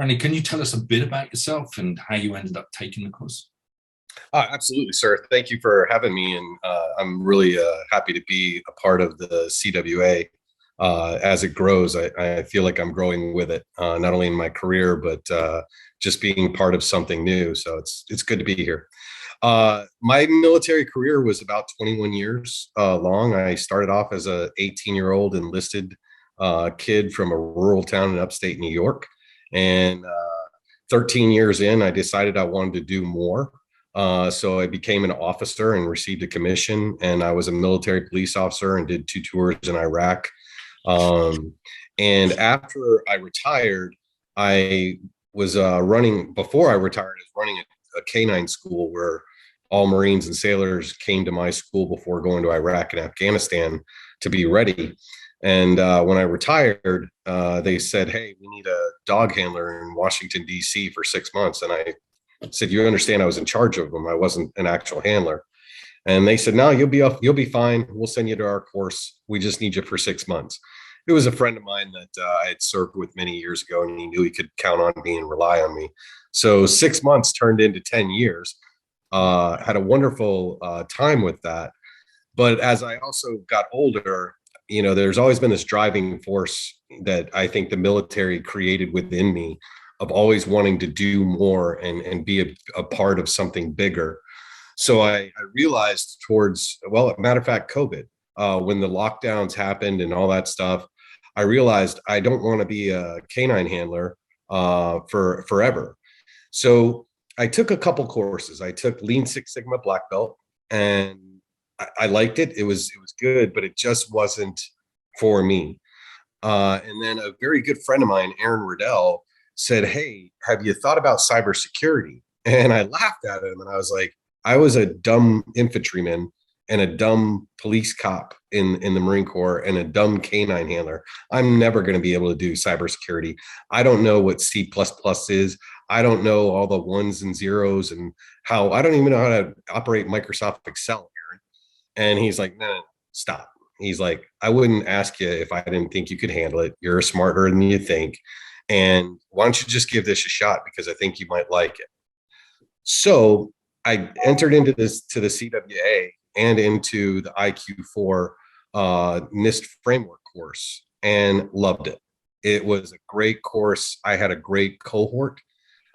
Randy, can you tell us a bit about yourself and how you ended up taking the course? Absolutely, sir. Thank you for having me, and I'm really happy to be a part of the CWA. As it grows, I feel like I'm growing with it, not only in my career but just being part of something new. So it's good to be here. My military career was about 21 years long. I started off as a 18-year-old enlisted kid from a rural town in upstate New York, and 13 years in, I decided I wanted to do more. So I became an officer and received a commission, and I was a military police officer and did 2 tours in Iraq. Um, and after I retired, I was running, before I retired, I was running a canine school where all Marines and sailors came to my school before going to Iraq and Afghanistan to be ready. And when I retired, they said, "Hey, we need a dog handler in Washington, D.C. for 6 months." And I said, "You understand I was in charge of them. I wasn't an actual handler." And they said, "No, you'll be fine. We'll send you to our course. We just need you for 6 months." It was a friend of mine that I had served with many years ago, and he knew he could count on me and rely on me. So 6 months turned into 10 years. Had a wonderful time with that. But as I also got older, there's always been this driving force that I think the military created within me of always wanting to do more and be a part of something bigger. So I realized well, matter of fact, COVID, when the lockdowns happened and all that stuff, I realized I don't want to be a canine handler for forever. So I took a couple courses. I took Lean Six Sigma Black Belt, and I liked it. It was good, but it just wasn't for me. And then a very good friend of mine, Aaron Riddell, said, "Hey, have you thought about cybersecurity?" And I laughed at him, and I was like, I was a dumb infantryman and a dumb police cop in the Marine Corps and a dumb canine handler. I'm never going to be able to do cybersecurity. I don't know what C++ is. I don't know all the ones and zeros and how I don't even know how to operate Microsoft Excel, Aaron. And he's like, "No, no, no, stop." He's like, "I wouldn't ask you if I didn't think you could handle it. You're smarter than you think. And why don't you just give this a shot, because I think you might like it." So I entered into this to the CWA and into the IQ4 NIST framework course and loved it. It was a great course. I had a great cohort.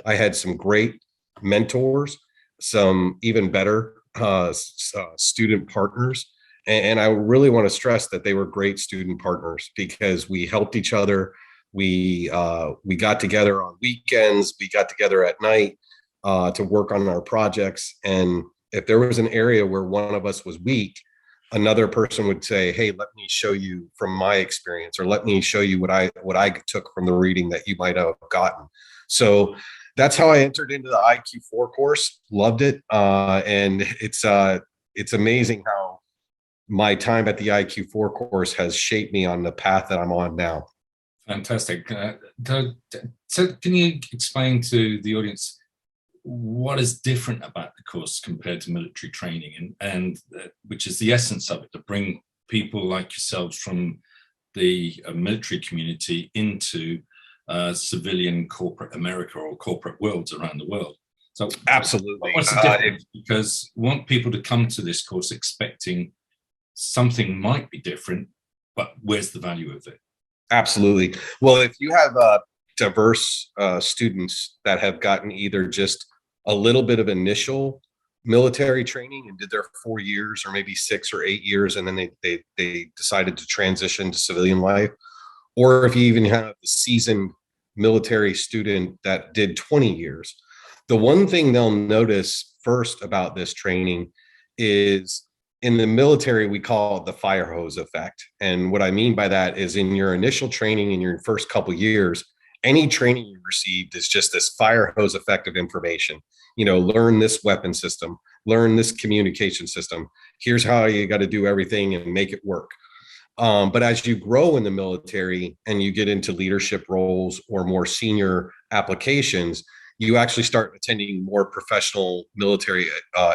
I had some great mentors, some even better student partners. And I really want to stress that they were great student partners because we helped each other. We got together on weekends. We got together at night to work on our projects. And if there was an area where one of us was weak, another person would say, "Hey, let me show you from my experience, or let me show you what I took from the reading that you might have gotten." So that's how I entered into the IQ4 course. Loved it, and it's amazing how my time at the IQ4 course has shaped me on the path that I'm on now. Fantastic. So can you explain to the audience what is different about the course compared to military training, and which is the essence of it, to bring people like yourselves from the military community into civilian corporate America or corporate worlds around the world? So Absolutely. what's the difference? Because we want people to come to this course expecting something might be different, but where's the value of it? Absolutely. Well, if you have diverse students that have gotten either just a little bit of initial military training and did their 4 years or maybe 6 or 8 years, and then they decided to transition to civilian life, or if you even have a seasoned military student that did 20 years, the one thing they'll notice first about this training is, in the military, we call it the fire hose effect. And what I mean by that is, in your initial training, in your first couple years, any training you received is just this fire hose effect of information. Learn this weapon system, learn this communication system. Here's how you got to do everything and make it work. But as you grow in the military and you get into leadership roles or more senior applications, you actually start attending more professional military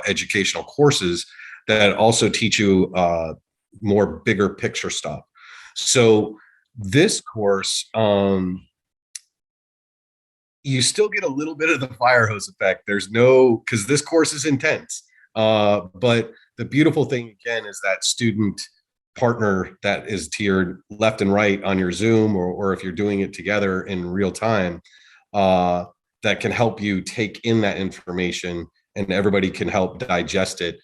educational courses that also teach you more bigger picture stuff. So this course you still get a little bit of the fire hose effect. There's no, because this course is intense. But the beautiful thing again is that student partner that is to your left and right on your Zoom, or if you're doing it together in real time, uh, that can help you take in that information, and everybody can help digest it.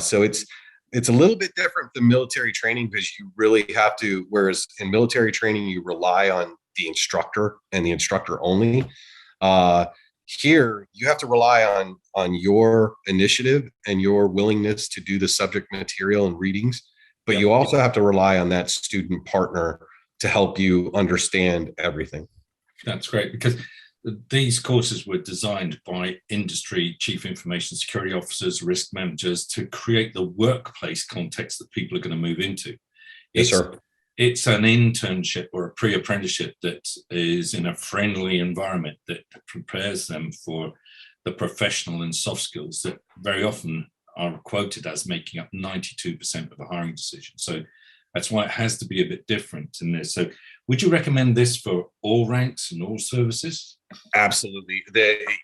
So it's a little bit different than military training, because you really have to, whereas in military training, you rely on the instructor and the instructor only. Uh, Here, you have to rely on your initiative and your willingness to do the subject material and readings, but Yeah, you also have to rely on that student partner to help you understand everything. that's great, because these courses were designed by industry chief information security officers, risk managers, to create the workplace context that people are going to move into. Yes, It's sir. it's an internship or a pre-apprenticeship that is in a friendly environment that prepares them for the professional and soft skills that very often are quoted as making up 92% of a hiring decision. So that's why it has to be a bit different in this. So would you recommend this for all ranks and all services? Absolutely.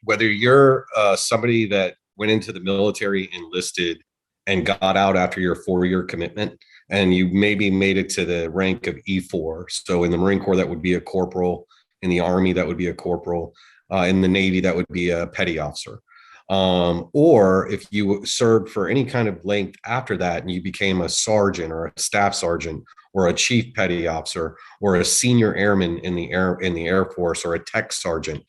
Whether you're somebody that went into the military, enlisted, and got out after your 4-year commitment, and you maybe made it to the rank of E4. So in the Marine Corps, that would be a corporal. In the Army, that would be a corporal. In the Navy, that would be a petty officer. Or if you served for any kind of length after that and you became a sergeant or a staff sergeant or a chief petty officer or a senior airman in the Air Force, or a tech sergeant,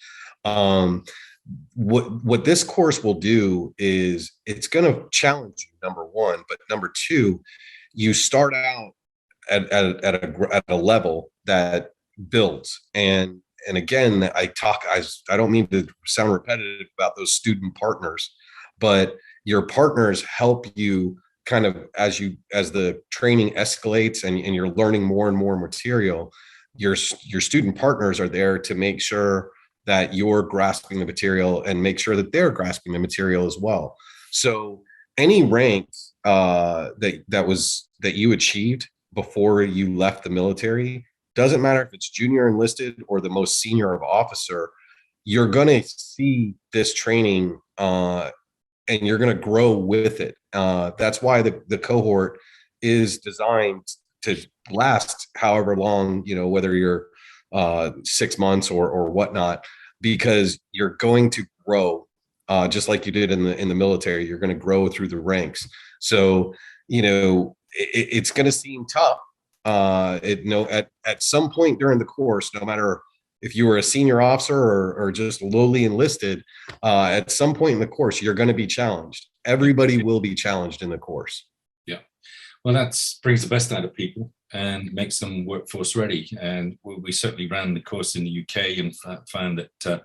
what this course will do is it's going to challenge you, number one, but number two, you start out at a level that builds. And again, I don't mean to sound repetitive about those student partners, but your partners help you kind of as the training escalates, and you're learning more and more material. Your student partners are there to make sure that you're grasping the material and make sure that they're grasping the material as well. So any rank that you achieved before you left the military, doesn't matter if it's junior enlisted or the most senior of officer, you're going to see this training, and you're going to grow with it. That's why the cohort is designed to last however long, whether you're 6 months or whatnot, because you're going to grow, just like you did in the military. You're going to grow through the ranks. So, it's going to seem tough. At some point during the course, no matter if you were a senior officer or just lowly enlisted, at some point in the course, you're going to be challenged. Everybody will be challenged in the course. Yeah. Well, that brings the best out of people and makes them workforce ready. And we certainly ran the course in the UK and found that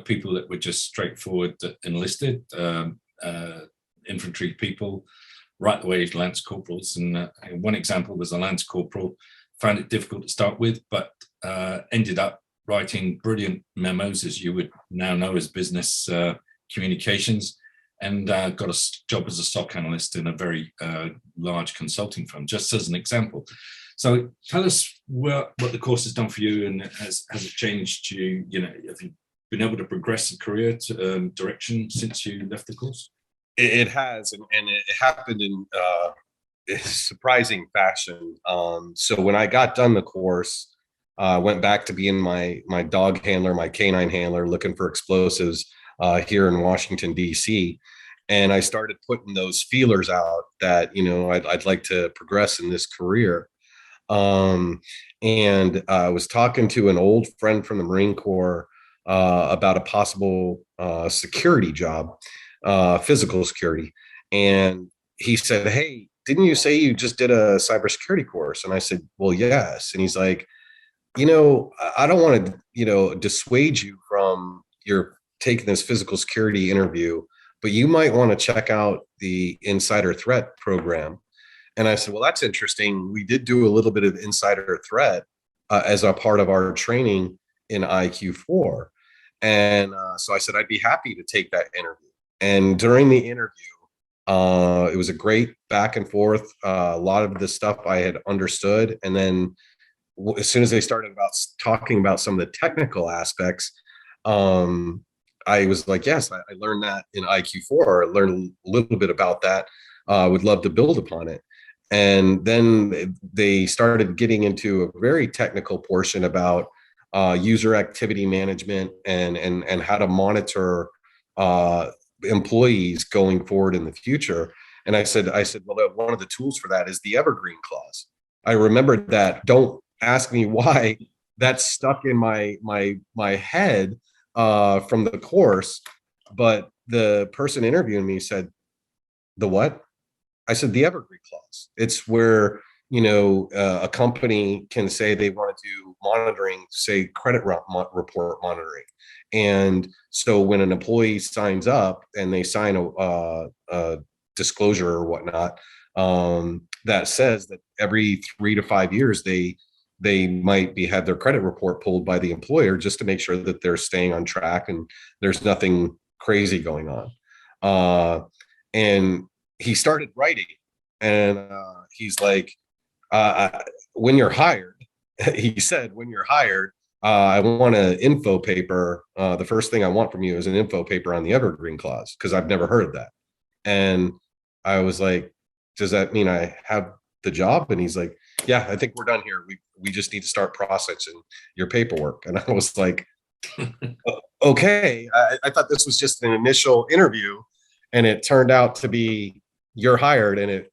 people that were just straightforward enlisted, infantry people, right the way to Lance Corporals. And one example was a Lance Corporal, found it difficult to start with, but ended up writing brilliant memos, as you would now know as business communications, and got a job as a SOC analyst in a very large consulting firm, just as an example. So tell us what the course has done for you, and has it changed you? Have you been able to progress a career direction since you left the course? It has, and it happened in surprising fashion. So when I got done the course, went back to being my dog handler, my canine handler, looking for explosives here in Washington, D.C. And I started putting those feelers out that, I'd like to progress in this career. And I was talking to an old friend from the Marine Corps about a possible security job, physical security. And he said, "Hey, didn't you say you just did a cybersecurity course?" And I said, "Well, yes." And he's like, "I don't want to, dissuade you from your taking this physical security interview, but you might want to check out the insider threat program." And I said, "Well, that's interesting. We did do a little bit of insider threat as a part of our training in IQ4." And so I said, "I'd be happy to take that interview." And during the interview, it was a great back and forth. A lot of the stuff I had understood. And then as soon as they started talking about some of the technical aspects, I was like, yes, I learned that in IQ4. I learned a little bit about that. Would love to build upon it. And then they started getting into a very technical portion about user activity management and how to monitor employees going forward in the future. And I said, well, one of the tools for that is the evergreen clause. I remembered that. Don't ask me why that's stuck in my head from the course, but the person interviewing me said, the what? I said, the evergreen clause. It's where, a company can say they want to do monitoring, say credit report monitoring. And so when an employee signs up and they sign a disclosure or whatnot, that says that every 3 to 5 years, they might have their credit report pulled by the employer just to make sure that they're staying on track and there's nothing crazy going on. And he started writing, and he's like, when you're hired, he said, when you're hired, I want an info paper. The first thing I want from you is an info paper on the evergreen clause, because I've never heard of that. And I was like, does that mean I have the job? And he's like, yeah, I think we're done here. We just need to start processing your paperwork. And I was like, okay. I thought this was just an initial interview, and it turned out to be you're hired. And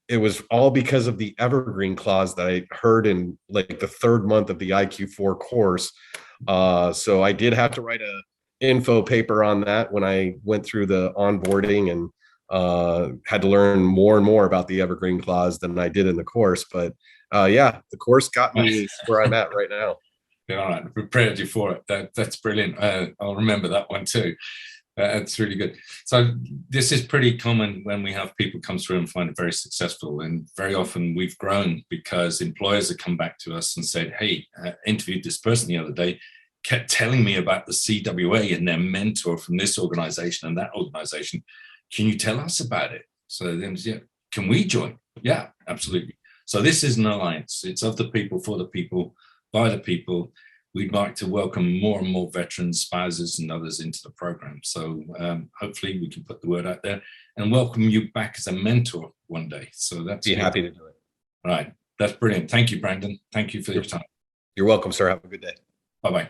it was all because of the evergreen clause that I heard in like the third month of the IQ4 course. So I did have to write a info paper on that when I went through the onboarding, and had to learn more and more about the evergreen clause than I did in the course. But yeah, the course got me where I'm at right now. Yeah, all right, prepared you for it. That's brilliant. I'll remember that one too. That's really good. So this is pretty common when we have people come through and find it very successful. And very often we've grown because employers have come back to us and said, hey, I interviewed this person the other day, kept telling me about the CWA and their mentor from this organization and that organization. Can you tell us about it? So then, yeah, can we join? Yeah, absolutely. So this is an alliance. It's of the people, for the people, by the people. We'd like to welcome more and more veterans, spouses, and others into the program. So hopefully we can put the word out there and welcome you back as a mentor one day. So that's happy to do it. Right. That's brilliant. Thank you, Brandon. Thank you for your time. You're welcome, sir. Have a good day. Bye-bye.